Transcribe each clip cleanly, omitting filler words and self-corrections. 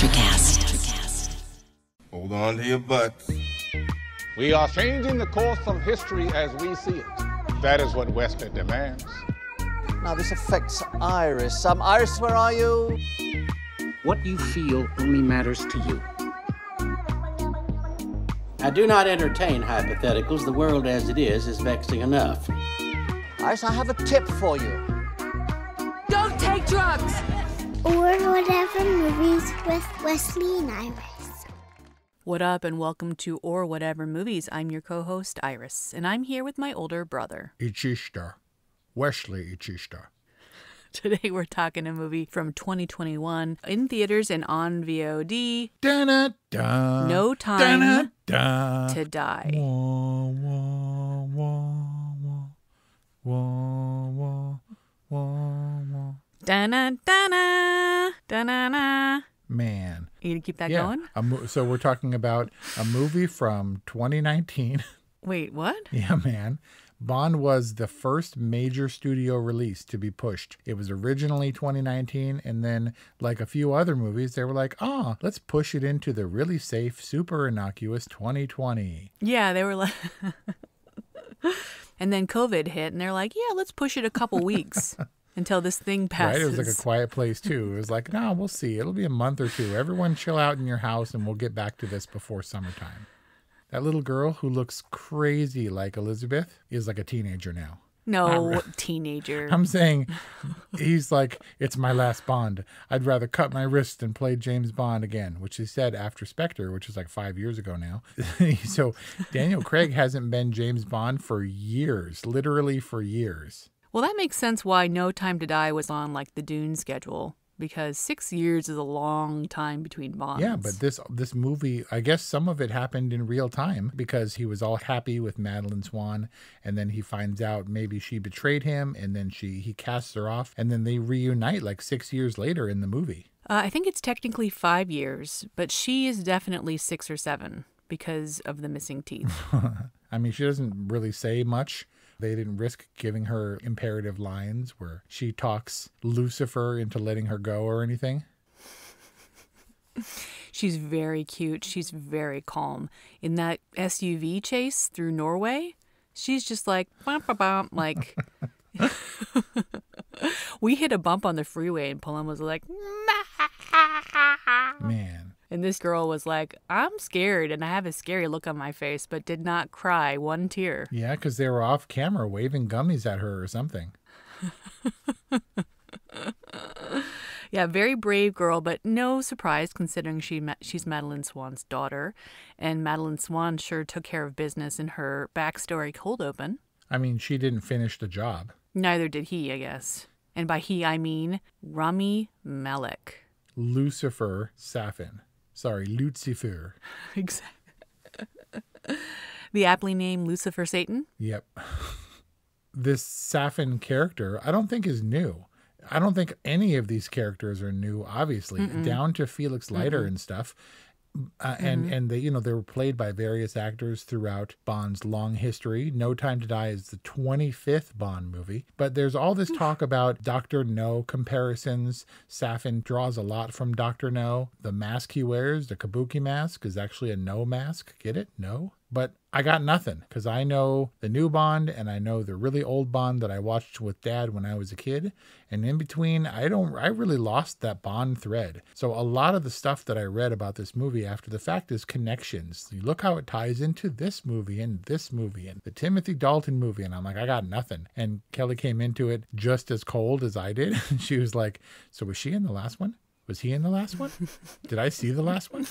Electrocast. Hold on to your butts. We are changing the course of history as we see it. That is what Wesley demands. Now, this affects Iris. Iris, where are you? What you feel only matters to you. I do not entertain hypotheticals. The world as it is vexing enough. Iris, I have a tip for you. Don't take drugs! Or Whatever Movies with Wesley and Iris. What up, and welcome to Or Whatever Movies. I'm your co-host, Iris, and I'm here with my older brother. Ichishta. Wesley Ichishta. Today we're talking a movie from 2021 in theaters and on VOD. Da-da-da. No Time Da-da-da. to Die. Wah, wah, wah, wah, wah, wah, wah. Da-na-da-na, da-na-na. Man. You gonna keep that going? So we're talking about a movie from 2019. Wait, what? Yeah, man. Bond was the first major studio release to be pushed. It was originally 2019, and then, like a few other movies, they were like, let's push it into the really safe, super innocuous 2020. Yeah, they were like... And then COVID hit, and they're like, yeah, let's push it a couple weeks until this thing passes. Right? It was like A Quiet Place, too. It was like, no, we'll see. It'll be a month or two. Everyone chill out in your house, and we'll get back to this before summertime. That little girl who looks crazy like Elizabeth is like a teenager now. No, teenager. I'm saying he's like, it's my last Bond. I'd rather cut my wrist than play James Bond again, which he said after Spectre, which is like 5 years ago now. So Daniel Craig hasn't been James Bond for years, literally for years. Well, that makes sense why No Time to Die was on like the Dune schedule. Because 6 years is a long time between Bonds. Yeah, but this movie, I guess some of it happened in real time because he was all happy with Madeleine Swan, and then he finds out maybe she betrayed him, and then he casts her off, and then they reunite like 6 years later in the movie. I think it's technically 5 years, but she is definitely 6 or 7 because of the missing teeth. I mean, she doesn't really say much. They didn't risk giving her imperative lines where she talks Lucifer into letting her go or anything. She's very cute. She's very calm. In that SUV chase through Norway, she's just like, bump, bump, bump, like... We hit a bump on the freeway and Paloma was like, man. And this girl was like, I'm scared, and I have a scary look on my face, but did not cry one tear. Yeah, because they were off camera waving gummies at her or something. Yeah, very brave girl, but no surprise considering she's Madeleine Swan's daughter. And Madeleine Swan sure took care of business in her backstory cold open. I mean, she didn't finish the job. Neither did he, I guess. And by he, I mean Rami Malek. Lucifer Safin. Sorry, Lucifer. Exactly. The aptly named Lucifer Satan? Yep. This Safin character, I don't think is new. I don't think any of these characters are new, obviously, down to Felix Leiter and stuff. And they, they were played by various actors throughout Bond's long history. No Time to Die is the 25th Bond movie. But there's all this talk about Dr. No comparisons. Safin draws a lot from Dr. No. The mask he wears, the kabuki mask, is actually a no mask. Get it? No? But I got nothing because I know the new Bond and I know the really old Bond that I watched with Dad when I was a kid. And in between, I really lost that Bond thread. So a lot of the stuff that I read about this movie after the fact is connections. You look how it ties into this movie and the Timothy Dalton movie. And I'm like, I got nothing. And Kelly came into it just as cold as I did. She was like, so was she in the last one? Was he in the last one? Did I see the last one?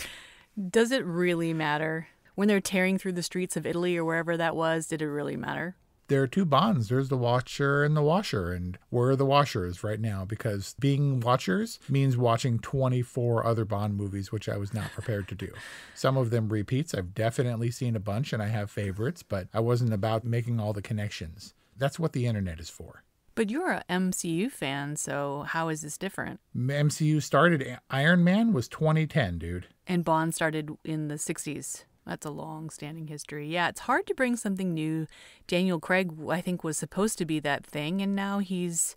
Does it really matter? When they're tearing through the streets of Italy or wherever that was, did it really matter? There are two Bonds. There's the Watcher and the Washer. And we're the Washers right now because being Watchers means watching 24 other Bond movies, which I was not prepared to do. Some of them repeats. I've definitely seen a bunch and I have favorites, but I wasn't about making all the connections. That's what the internet is for. But you're an MCU fan, so how is this different? MCU started, Iron Man was 2010, dude. And Bond started in the 60s. That's a long-standing history. Yeah, it's hard to bring something new. Daniel Craig, I think, was supposed to be that thing, and now he's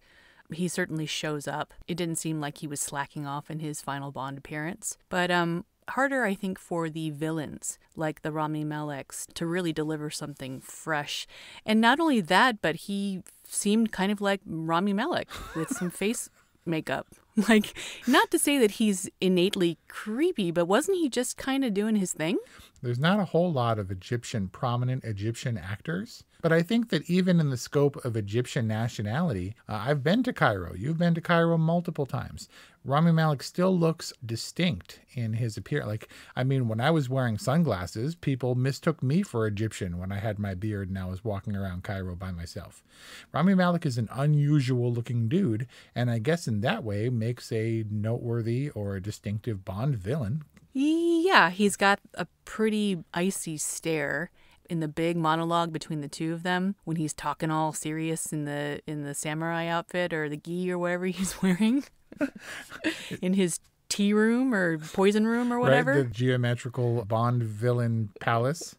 he certainly shows up. It didn't seem like he was slacking off in his final Bond appearance. But harder, I think, for the villains, like the Rami Maleks, to really deliver something fresh. And not only that, but he seemed kind of like Rami Malek with some face makeup. Like, not to say that he's innately creepy, but wasn't he just kind of doing his thing? There's not a whole lot of prominent Egyptian actors, but I think that even in the scope of Egyptian nationality, I've been to Cairo. You've been to Cairo multiple times. Rami Malek still looks distinct in his appearance. Like, I mean, when I was wearing sunglasses, people mistook me for Egyptian when I had my beard and I was walking around Cairo by myself. Rami Malek is an unusual looking dude, and I guess in that way makes a noteworthy or a distinctive Bond villain. Yeah, he's got a pretty icy stare in the big monologue between the two of them when he's talking all serious in the samurai outfit or the gi or whatever he's wearing in his tea room or poison room or whatever. Right, the geometrical Bond villain palace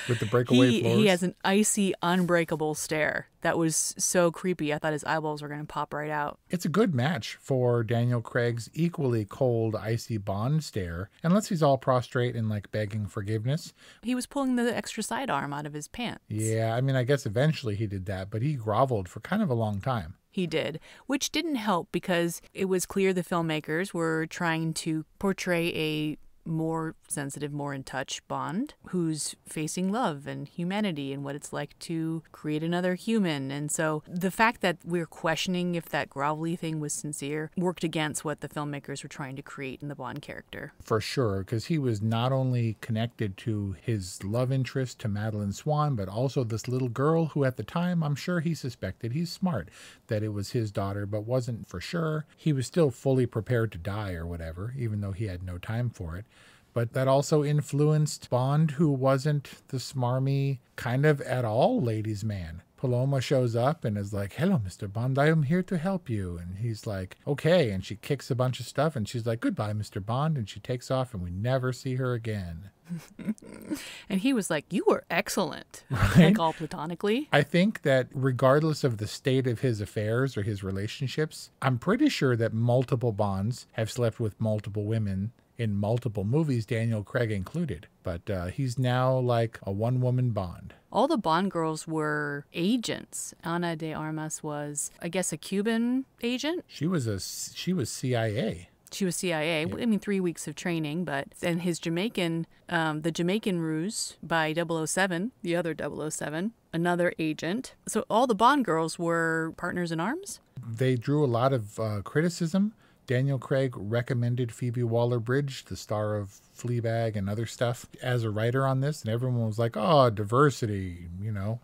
with the breakaway floors. He has an icy, unbreakable stare that was so creepy. I thought his eyeballs were going to pop right out. It's a good match for Daniel Craig's equally cold, icy Bond stare, unless he's all prostrate and like begging forgiveness. He was pulling the extra sidearm out of his pants. Yeah, I mean, I guess eventually he did that, but he groveled for kind of a long time. He did, which didn't help because it was clear the filmmakers were trying to portray a more sensitive, more in touch Bond who's facing love and humanity and what it's like to create another human. And so the fact that we're questioning if that grovelly thing was sincere worked against what the filmmakers were trying to create in the Bond character. For sure, because he was not only connected to his love interest, to Madeleine Swann, but also this little girl who at the time, I'm sure he suspected, he's smart, that it was his daughter, but wasn't for sure. He was still fully prepared to die or whatever, even though he had no time for it. But that also influenced Bond, who wasn't the smarmy, kind of at all ladies' man. Paloma shows up and is like, "Hello, Mr. Bond, I am here to help you." And he's like, "Okay." And she kicks a bunch of stuff and she's like, "Goodbye, Mr. Bond." And she takes off and we never see her again. And he was like, "You were excellent," right? Like all platonically. I think that regardless of the state of his affairs or his relationships, I'm pretty sure that multiple Bonds have slept with multiple women in multiple movies, Daniel Craig included. But he's now like a one-woman Bond. All the Bond girls were agents. Ana de Armas was, I guess, a Cuban agent. She was CIA. She was CIA. Yeah. I mean, 3 weeks of training, and his Jamaican, the Jamaican Ruse by 007, the other 007, another agent. So all the Bond girls were partners in arms? They drew a lot of criticism. Daniel Craig recommended Phoebe Waller-Bridge, the star of Fleabag and other stuff, as a writer on this, and everyone was like, "Oh, diversity,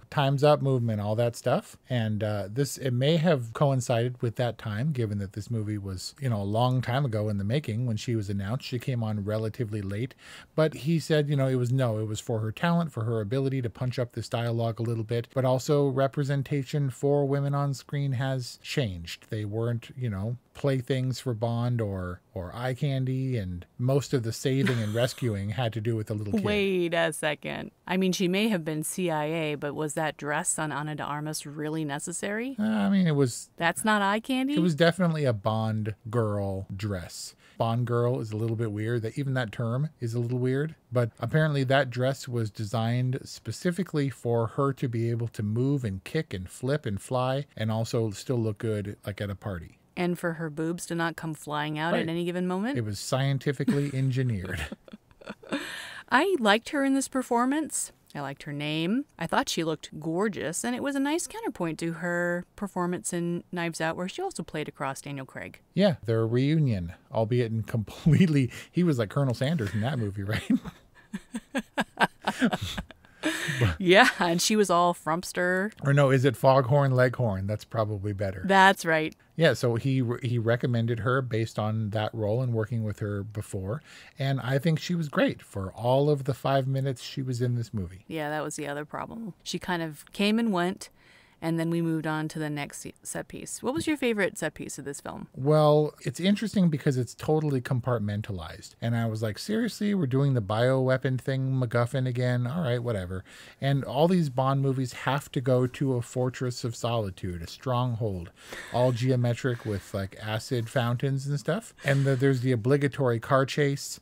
Time's Up movement, all that stuff." And it may have coincided with that time, given that this movie was, a long time ago in the making when she was announced. She came on relatively late, but he said, it was for her talent, for her ability to punch up this dialogue a little bit, but also representation for women on screen has changed. They weren't, playthings for Bond or eye candy, and most of the saving and rescuing had to do with the little kid. Wait a second. I mean, she may have been CIA, but was that dress on Ana de Armas really necessary? It was... That's not eye candy? It was definitely a Bond girl dress. Bond girl is a little bit weird. Even that term is a little weird. But apparently that dress was designed specifically for her to be able to move and kick and flip and fly and also still look good like at a party. And for her boobs to not come flying out at any given moment? It was scientifically engineered. I liked her in this performance. I liked her name. I thought she looked gorgeous, and it was a nice counterpoint to her performance in Knives Out, where she also played across Daniel Craig. Yeah, their reunion, albeit in completely... He was like Colonel Sanders in that movie, right? Yeah, and she was all frumpster. Or no, is it Foghorn Leghorn? That's probably better. That's right. Yeah, so he recommended her based on that role and working with her before. And I think she was great for all of the 5 minutes she was in this movie. Yeah, that was the other problem. She kind of came and went And then we moved on to the next set piece. What was your favorite set piece of this film? Well, it's interesting because it's totally compartmentalized. And I was like, seriously, we're doing the bioweapon thing, MacGuffin again? All right, whatever. And all these Bond movies have to go to a fortress of solitude, a stronghold, all geometric with like acid fountains and stuff. And there's the obligatory car chase.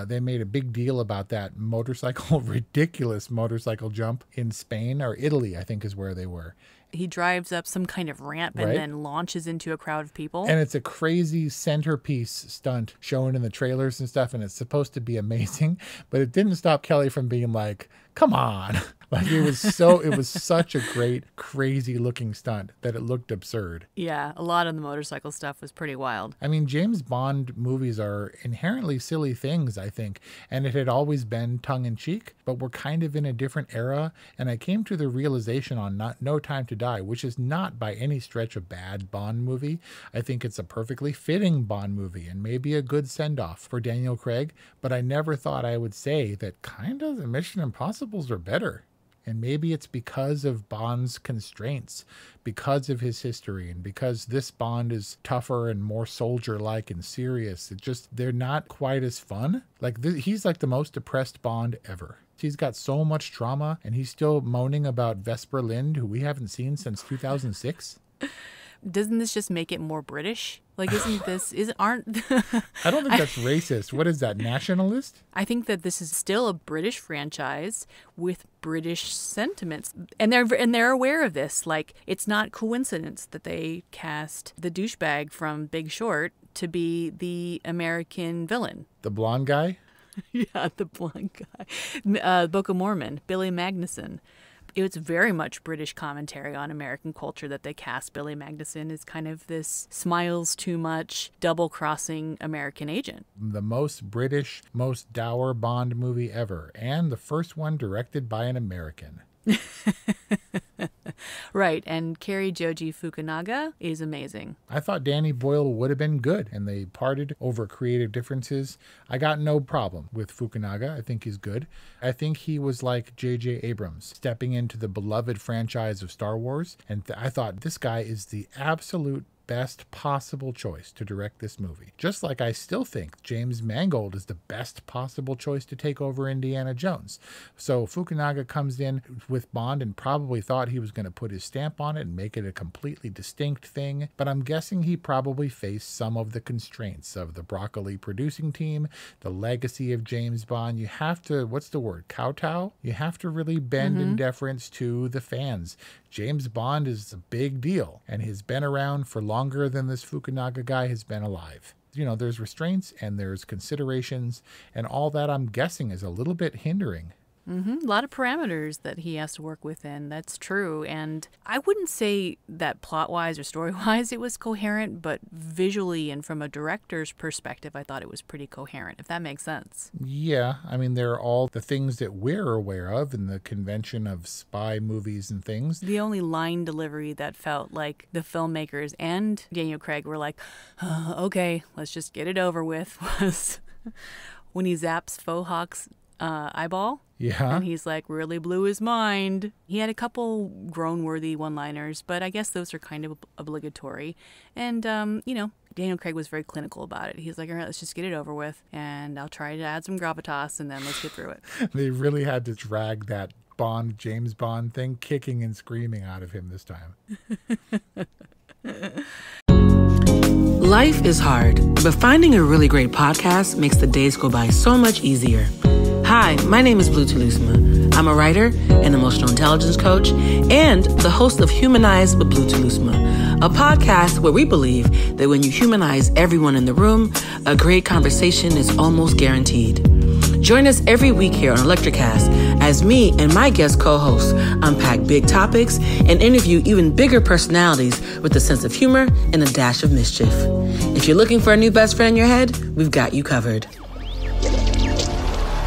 They made a big deal about that motorcycle, ridiculous motorcycle jump in Spain or Italy, I think is where they were. He drives up some kind of ramp and then launches into a crowd of people. And it's a crazy centerpiece stunt shown in the trailers and stuff, and it's supposed to be amazing, but it didn't stop Kelly from being like, come on. Like it was such a great, crazy looking stunt that it looked absurd. Yeah, a lot of the motorcycle stuff was pretty wild. I mean, James Bond movies are inherently silly things, I think, and it had always been tongue-in-cheek, but we're kind of in a different era, and I came to the realization on No Time to Die, which is not by any stretch a bad Bond movie. I think it's a perfectly fitting Bond movie and maybe a good send-off for Daniel Craig, but I never thought I would say that kind of the Mission Impossibles are better. And maybe it's because of Bond's constraints, because of his history, and because this Bond is tougher and more soldier-like and serious. They're not quite as fun. Like he's like the most depressed Bond ever. He's got so much trauma, and he's still moaning about Vesper Lynd, who we haven't seen since 2006. Doesn't this just make it more British? Like, aren't... I don't think that's racist. What is that, nationalist? I think that this is still a British franchise with British sentiments. And they're aware of this. Like, it's not coincidence that they cast the douchebag from Big Short to be the American villain. The blonde guy? Yeah, the blonde guy. Book of Mormon, Billy Magnuson. It's very much British commentary on American culture that they cast Billy Magnuson as kind of this smiles too much, double-crossing American agent. The most British, most dour Bond movie ever, and the first one directed by an American. Right, and Cary Joji Fukunaga is amazing. I thought Danny Boyle would have been good, and they parted over creative differences. I got no problem with Fukunaga. I think he's good. I think he was like J.J. Abrams, stepping into the beloved franchise of Star Wars, and I thought this guy is the absolute best possible choice to direct this movie. Just like I still think James Mangold is the best possible choice to take over Indiana Jones. So Fukunaga comes in with Bond and probably thought he was going to put his stamp on it and make it a completely distinct thing, but I'm guessing he probably faced some of the constraints of the Broccoli producing team, the legacy of James Bond. You have to, what's the word, kowtow? You have to really bend in deference to the fans. James Bond is a big deal, and he's been around for longer than this Fukunaga guy has been alive. You know, there's restraints and there's considerations, and all that I'm guessing is a little bit hindering. A lot of parameters that he has to work within. That's true. And I wouldn't say that plot-wise or story-wise it was coherent, but visually and from a director's perspective, I thought it was pretty coherent, if that makes sense. Yeah, I mean, they're all the things that we're aware of in the convention of spy movies and things. The only line delivery that felt like the filmmakers and Daniel Craig were like, okay, let's just get it over with, was when he zaps Fohawk's eyeball. Yeah. And he's like, really blew his mind. He had a couple groan-worthy one-liners, but I guess those are kind of obligatory. And, you know, Daniel Craig was very clinical about it. He's like, all right, let's just get it over with, and I'll try to add some gravitas, and then let's get through it. They really had to drag that James Bond thing kicking and screaming out of him this time. Life is hard, but finding a really great podcast makes the days go by so much easier. Hi, my name is Blue Telusma. I'm a writer, an emotional intelligence coach, and the host of Humanize with Blue Telusma, a podcast where we believe that when you humanize everyone in the room, a great conversation is almost guaranteed. Join us every week here on Electricast as me and my guest co-hosts unpack big topics and interview even bigger personalities with a sense of humor and a dash of mischief. If you're looking for a new best friend in your head, we've got you covered.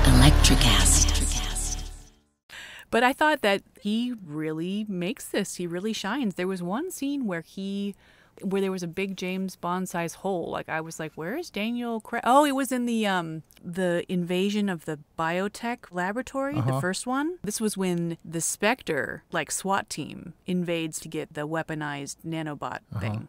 Electricast. But I thought that he really makes this. He really shines. There was one scene where he where there was a big James Bond size hole. Like I was like, where is Daniel Craig? Oh, it was in the invasion of the biotech laboratory, the first one. This was when the Spectre, like SWAT team, invades to get the weaponized nanobot thing.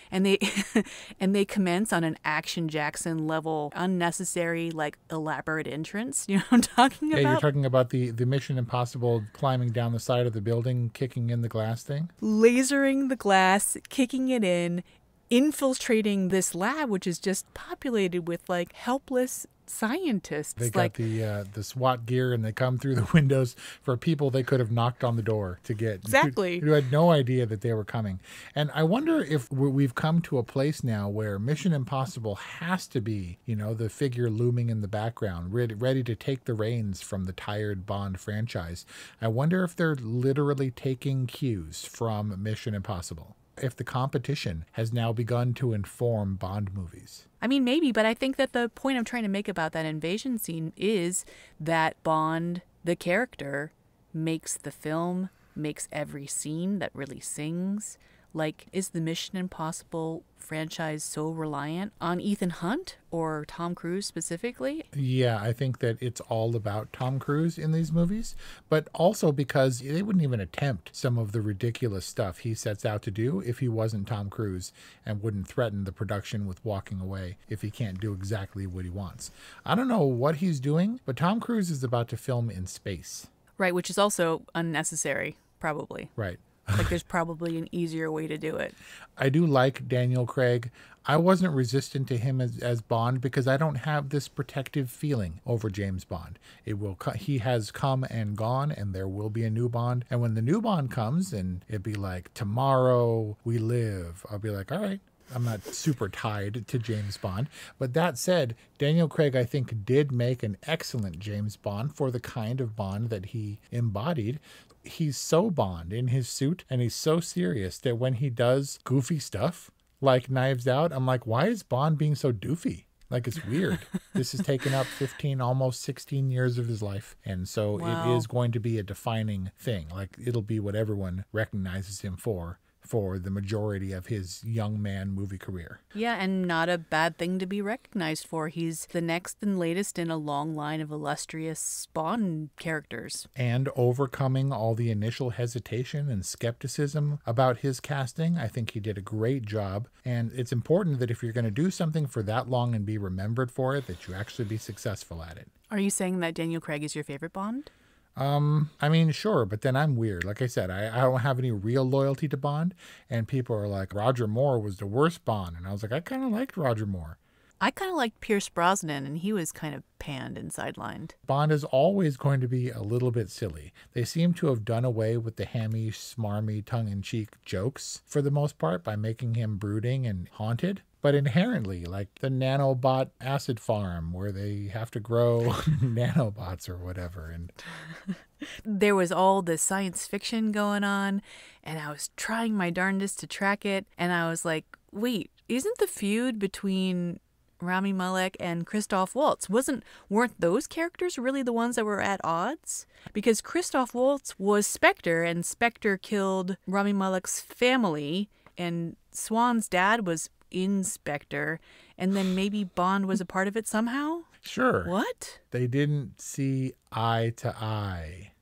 And they commence on an Action Jackson level, unnecessary, like elaborate entrance. You know what I'm talking about? Yeah, you're talking about the Mission Impossible climbing down the side of the building, kicking in the glass thing? Lasering the glass, kicking it in, infiltrating this lab, which is just populated with like helpless scientists. They got the SWAT gear, and they come through the windows for people they could have knocked on the door to get. Exactly. Who had no idea that they were coming. And I wonder if we've come to a place now where Mission Impossible has to be, the figure looming in the background, ready to take the reins from the tired Bond franchise. I wonder if they're literally taking cues from Mission Impossible. If the competition has now begun to inform Bond movies. I mean, maybe, but I think that the point I'm trying to make about that invasion scene is that Bond, the character, makes the film, makes every scene that really sings. Like, is the Mission Impossible franchise so reliant on Ethan Hunt or Tom Cruise specifically? Yeah, I think that it's all about Tom Cruise in these movies, but also because they wouldn't even attempt some of the ridiculous stuff he sets out to do if he wasn't Tom Cruise, and wouldn't threaten the production with walking away if he can't do exactly what he wants. I don't know what he's doing, but Tom Cruise is about to film in space. Right, which is also unnecessary, probably. Right. Like there's probably an easier way to do it. I do like Daniel Craig. I wasn't resistant to him as Bond because I don't have this protective feeling over James Bond. He has come and gone, and there will be a new Bond. And when the new Bond comes, and it'd be like, tomorrow we live, I'll be like, all right. I'm not super tied to James Bond. But that said, Daniel Craig, I think, did make an excellent James Bond for the kind of Bond that he embodied. He's so Bond in his suit, and he's so serious that when he does goofy stuff, like Knives Out, I'm like, why is Bond being so doofy? Like, it's weird. This has taken up 15, almost 16 years of his life. And so It is going to be a defining thing. Like, it'll be what everyone recognizes him for the majority of his young man movie career. Yeah, and not a bad thing to be recognized for. He's the next and latest in a long line of illustrious Bond characters. And overcoming all the initial hesitation and skepticism about his casting, I think he did a great job. And it's important that if you're going to do something for that long and be remembered for it, that you actually be successful at it. Are you saying that Daniel Craig is your favorite Bond? I mean, sure, but then I'm weird. Like I said, I don't have any real loyalty to Bond, and people are like, Roger Moore was the worst Bond. And I was like, I kind of liked Roger Moore. I kind of liked Pierce Brosnan, and he was kind of panned and sidelined. Bond is always going to be a little bit silly. They seem to have done away with the hammy, smarmy, tongue-in-cheek jokes for the most part by making him brooding and haunted. But inherently, like the nanobot acid farm where they have to grow nanobots or whatever. And there was all this science fiction going on, and I was trying my darndest to track it. And I was like, wait, isn't the feud between Rami Malek and Christoph Waltz, weren't those characters really the ones that were at odds? Because Christoph Waltz was Spectre, and Spectre killed Rami Malek's family, and Swan's dad was in Spectre, and then maybe Bond was a part of it somehow? Sure. What? They didn't see eye to eye.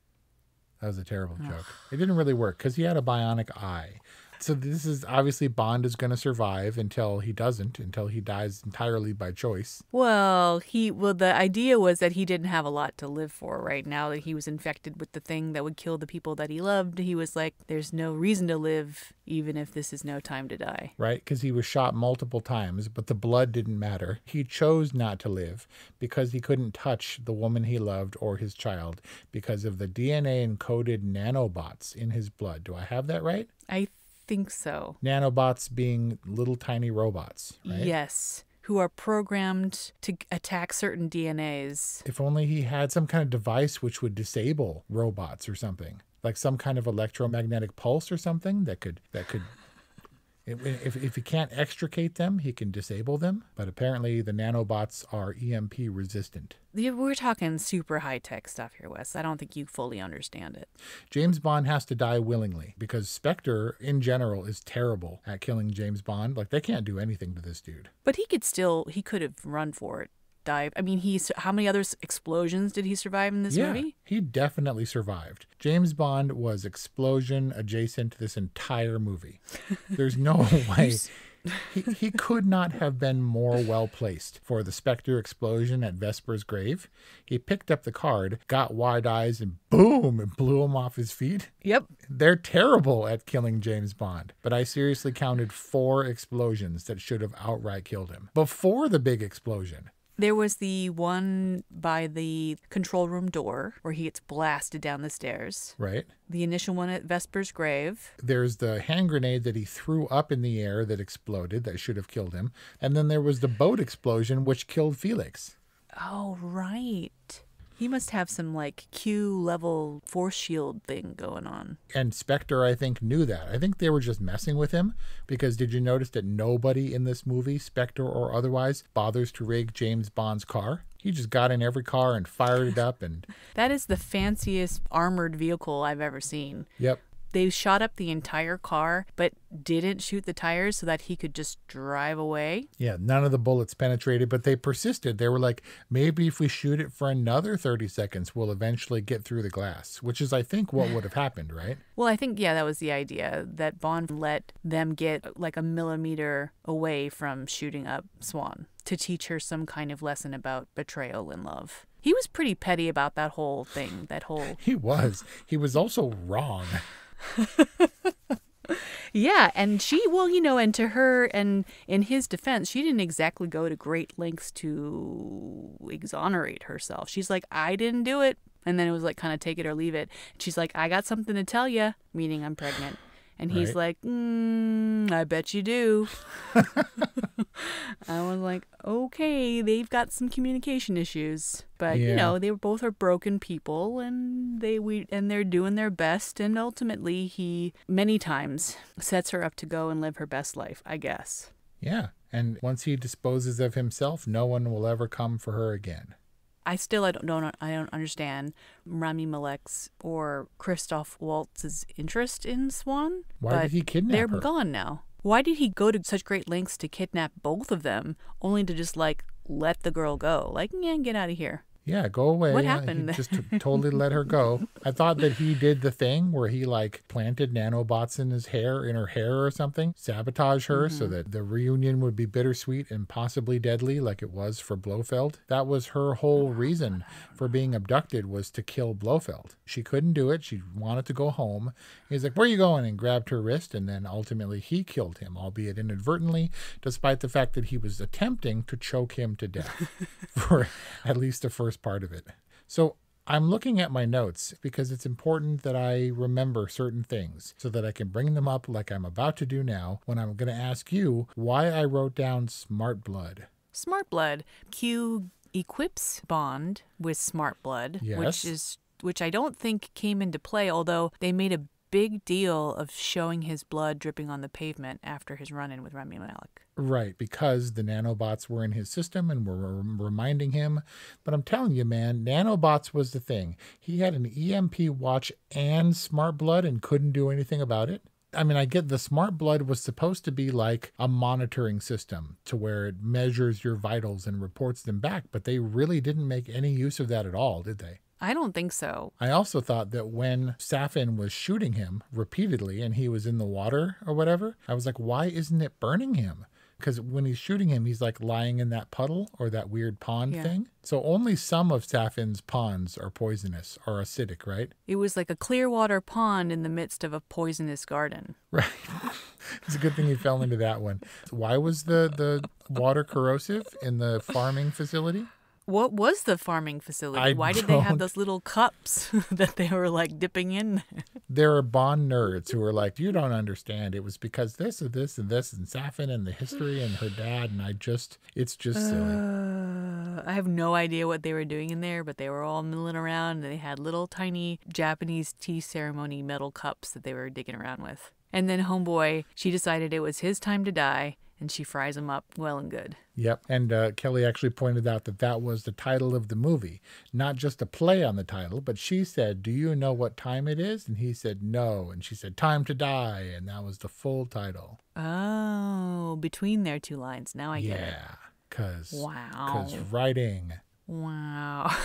That was a terrible joke. It didn't really work because he had a bionic eye. So this is obviously Bond is going to survive until he dies entirely by choice. Well, the idea was that he didn't have a lot to live for right now, that he was infected with the thing that would kill the people that he loved. He was like, there's no reason to live, even if this is no time to die. Right, because he was shot multiple times, but the blood didn't matter. He chose not to live because he couldn't touch the woman he loved or his child because of the DNA-encoded nanobots in his blood. Do I have that right? I think so. Nanobots being little tiny robots, right? Yes, who are programmed to attack certain DNAs. If only he had some kind of device which would disable robots or something, like some kind of electromagnetic pulse or something that could If he can't extricate them, he can disable them. But apparently the nanobots are EMP resistant. We're talking super high-tech stuff here, Wes. I don't think you fully understand it. James Bond has to die willingly because Spectre, in general, is terrible at killing James Bond. Like, they can't do anything to this dude. But he could have run for it. Dive. I mean, how many other explosions did he survive in this movie? He definitely survived. James Bond was explosion adjacent this entire movie. There's no way. He could not have been more well placed for the Spectre explosion at Vesper's grave. He picked up the card, got wide eyes, and boom, it blew him off his feet. Yep. They're terrible at killing James Bond. But I seriously counted 4 explosions that should have outright killed him before the big explosion. There was the one by the control room door where he gets blasted down the stairs. Right. The initial one at Vesper's grave. There's the hand grenade that he threw up in the air that exploded that should have killed him. And then there was the boat explosion, which killed Felix. Oh, right. He must have some like Q level force shield thing going on. And Spectre, I think, knew that. I think they were just messing with him because did you notice that nobody in this movie, Spectre or otherwise, bothers to rig James Bond's car? He just got in every car and fired it up. And that is the fanciest armored vehicle I've ever seen. Yep. They shot up the entire car, but didn't shoot the tires so that he could just drive away. Yeah, none of the bullets penetrated, but they persisted. They were like, maybe if we shoot it for another 30 seconds, we'll eventually get through the glass, which is, I think, what would have happened, right? Well, I think, that was the idea, that Bond let them get like a millimeter away from shooting up Swan to teach her some kind of lesson about betrayal and love. He was pretty petty about that whole thing, He was. He was also wrong. Yeah, and and to her, and in his defense, she didn't exactly go to great lengths to exonerate herself. She's like, I didn't do it. And then it was like, kind of take it or leave it. She's like, I got something to tell you, meaning I'm pregnant. And he's like, I bet you do. I was like, okay, they've got some communication issues. But, they both are broken people, and they're doing their best. And ultimately, he many times sets her up to go and live her best life, I guess. Yeah. And once he disposes of himself, no one will ever come for her again. I don't understand Rami Malek's or Christoph Waltz's interest in Swan. Why did he kidnap her? They're gone now. Why did he go to such great lengths to kidnap both of them, only to just let the girl go? Get out of here. Yeah, go away. What happened? He just totally let her go. I thought that he did the thing where he planted nanobots in her hair or something, sabotage her so that the reunion would be bittersweet and possibly deadly like it was for Blofeld. That was her whole reason for being abducted, was to kill Blofeld. She couldn't do it. She wanted to go home. He's like, where are you going? And grabbed her wrist, and then ultimately he killed him, albeit inadvertently, despite the fact that he was attempting to choke him to death for at least the first part of it. So I'm looking at my notes because it's important that I remember certain things so that I can bring them up like I'm about to do now when I'm going to ask you why I wrote down Smart Blood. Smart Blood. Q equips Bond with Smart Blood, yes. which I don't think came into play, although they made a big deal of showing his blood dripping on the pavement after his run-in with Rami Malek. Right, because the nanobots were in his system and were reminding him. But I'm telling you, man, nanobots was the thing. He had an EMP watch and Smart Blood and couldn't do anything about it. I mean, I get the Smart Blood was supposed to be like a monitoring system to where it measures your vitals and reports them back, but they really didn't make any use of that at all, did they? I don't think so. I also thought that when Safin was shooting him repeatedly and he was in the water or whatever, I was like, why isn't it burning him? Because when he's shooting him, he's lying in that puddle or that weird pond thing. So only some of Safin's ponds are poisonous or acidic, right? It was like a clear water pond in the midst of a poisonous garden. Right. It's a good thing he fell into that one. Why was the water corrosive in the farming facility? What was the farming facility? Why did they have those little cups that they were dipping in? There are Bond nerds who are like, you don't understand. It was because this and this and this and Safin and the history and her dad. And it's just silly. I have no idea what they were doing in there, but they were all milling around and they had little tiny Japanese tea ceremony metal cups that they were digging around with. And then homeboy, she decided it was his time to die, and she fries him up well and good. Yep. And Kelly actually pointed out that that was the title of the movie, not just a play on the title, but she said, "Do you know what time it is?" And he said, "No." And she said, "Time to Die." And that was the full title. Oh, between their two lines. Now I get it. Yeah. Because Wow. writing. Wow.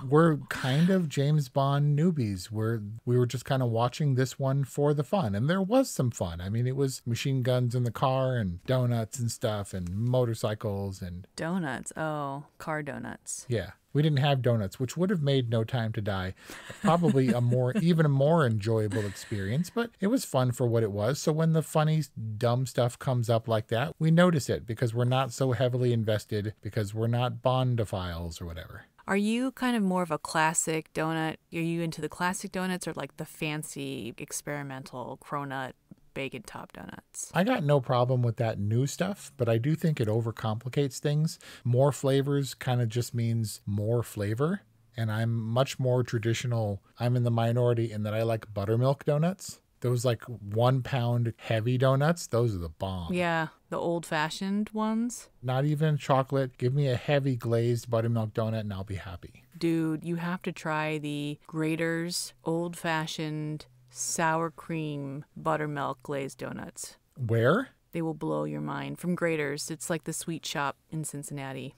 We're kind of James Bond newbies. We were just kind of watching this one for the fun. And there was some fun. I mean, it was machine guns in the car and donuts and stuff and motorcycles and... Donuts. Oh, car donuts. Yeah. We didn't have donuts, which would have made No Time to Die probably even a more enjoyable experience, but it was fun for what it was. So when the funny, dumb stuff comes up like that, we notice it because we're not so heavily invested, because we're not Bondophiles or whatever. Are you kind of more of a classic donut? Are you into the classic donuts or like the fancy experimental cronut bacon top donuts? I got no problem with that new stuff, but I do think it overcomplicates things. More flavors kind of just means more flavor. And I'm much more traditional. I'm in the minority in that I like buttermilk donuts. Those like 1 pound heavy donuts, those are the bomb. Yeah, the old fashioned ones. Not even chocolate. Give me a heavy glazed buttermilk donut and I'll be happy. Dude, you have to try the Graeter's old fashioned sour cream buttermilk glazed donuts. Where? They will blow your mind. From Graeter's. It's like the sweet shop in Cincinnati.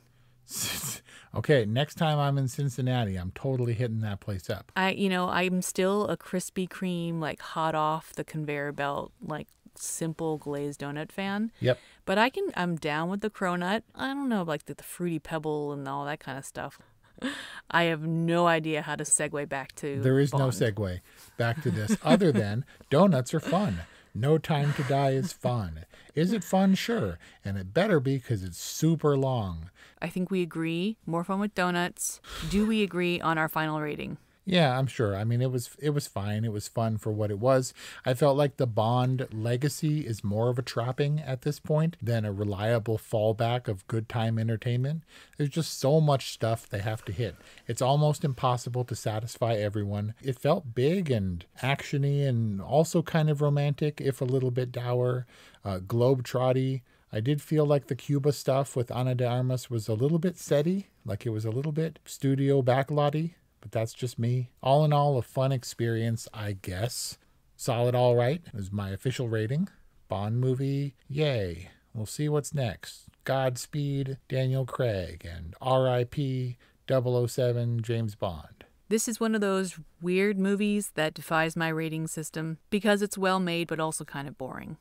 Okay, next time I'm in Cincinnati, I'm totally hitting that place up. I'm still a Krispy Kreme, like hot off the conveyor belt, like simple glazed donut fan. Yep. But I'm down with the cronut. I don't know, like the Fruity Pebble and all that kind of stuff. I have no idea how to segue back to There is Bond. no segue back to this other than donuts are fun. No Time to Die is fun. Is it fun? Sure. And it better be because it's super long. I think we agree. More fun with donuts. Do we agree on our final rating? Yeah, I'm sure. I mean, it was fine. It was fun for what it was. I felt like the Bond legacy is more of a trapping at this point than a reliable fallback of good time entertainment. There's just so much stuff they have to hit. It's almost impossible to satisfy everyone. It felt big and actiony and also kind of romantic, if a little bit dour, globe-trotty. I did feel like the Cuba stuff with Ana de Armas was a little bit setty, like it was a little bit studio backlotty. But that's just me. All in all, a fun experience, I guess. Solid all right is my official rating. Bond movie, yay. We'll see what's next. Godspeed, Daniel Craig, and R.I.P. 007 James Bond. This is one of those weird movies that defies my rating system because it's well made but also kind of boring.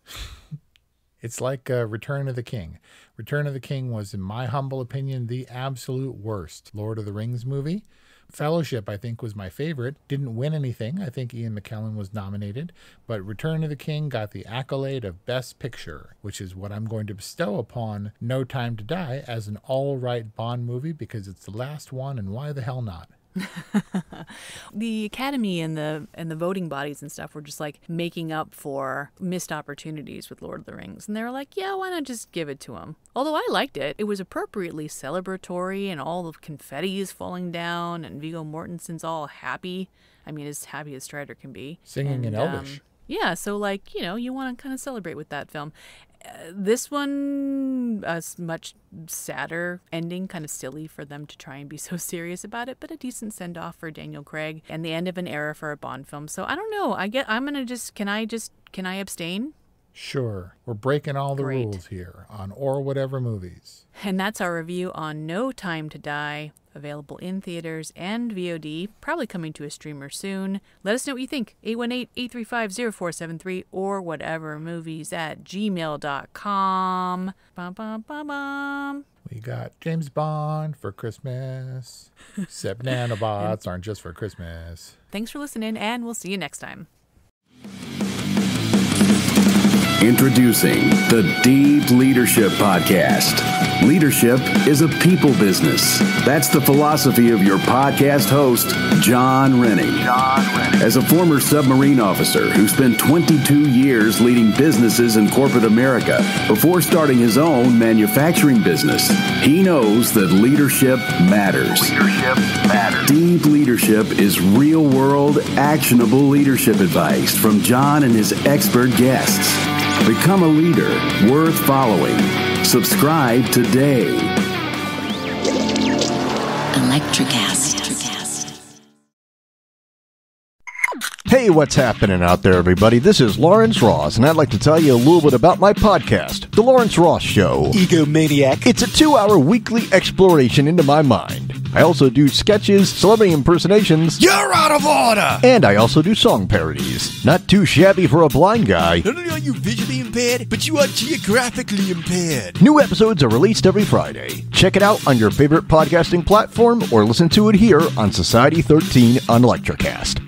It's like Return of the King. Return of the King was, in my humble opinion, the absolute worst Lord of the Rings movie. Fellowship, I think, was my favorite. Didn't win anything. I think Ian McKellen was nominated. But Return of the King got the accolade of Best Picture, which is what I'm going to bestow upon No Time to Die as an all-right Bond movie because it's the last one, and why the hell not? The Academy and the voting bodies and stuff were just like making up for missed opportunities with Lord of the Rings, and they were like, yeah, why not just give it to him? Although I liked it. It was appropriately celebratory, and all the confetti is falling down, and Viggo Mortensen's all happy. I mean, as happy as Strider can be. Singing in Elvish. Yeah, so like, you want to kind of celebrate with that film. This one, a much sadder ending, kind of silly for them to try and be so serious about it, but a decent send-off for Daniel Craig and the end of an era for a Bond film. So I don't know. Can I abstain? Sure. We're breaking all the Great. rules here on Or Whatever Movies. And that's our review on No Time to Die, available in theaters and VOD, probably coming to a streamer soon. Let us know what you think. 818-835-0473 or whatevermovies@gmail.com. Bum, bum, bum, bum. We got James Bond for Christmas. Except nanobots aren't just for Christmas. Thanks for listening, and we'll see you next time. Introducing the Deep Leadership Podcast. Leadership is a people business. That's the philosophy of your podcast host, John Rennie. As a former submarine officer who spent 22 years leading businesses in corporate America before starting his own manufacturing business, he knows that leadership matters. matter. Deep Leadership is real-world, actionable leadership advice from John and his expert guests. Become a leader worth following. Subscribe today. Electricast. Hey, what's happening out there, everybody? This is Lawrence Ross, and I'd like to tell you a little bit about my podcast, The Lawrence Ross Show. Egomaniac. It's a 2-hour weekly exploration into my mind. I also do sketches, celebrity impersonations. You're out of order! And I also do song parodies. Not too shabby for a blind guy. Not only are you visually impaired, but you are geographically impaired. New episodes are released every Friday. Check it out on your favorite podcasting platform or listen to it here on Society 13 on Electricast.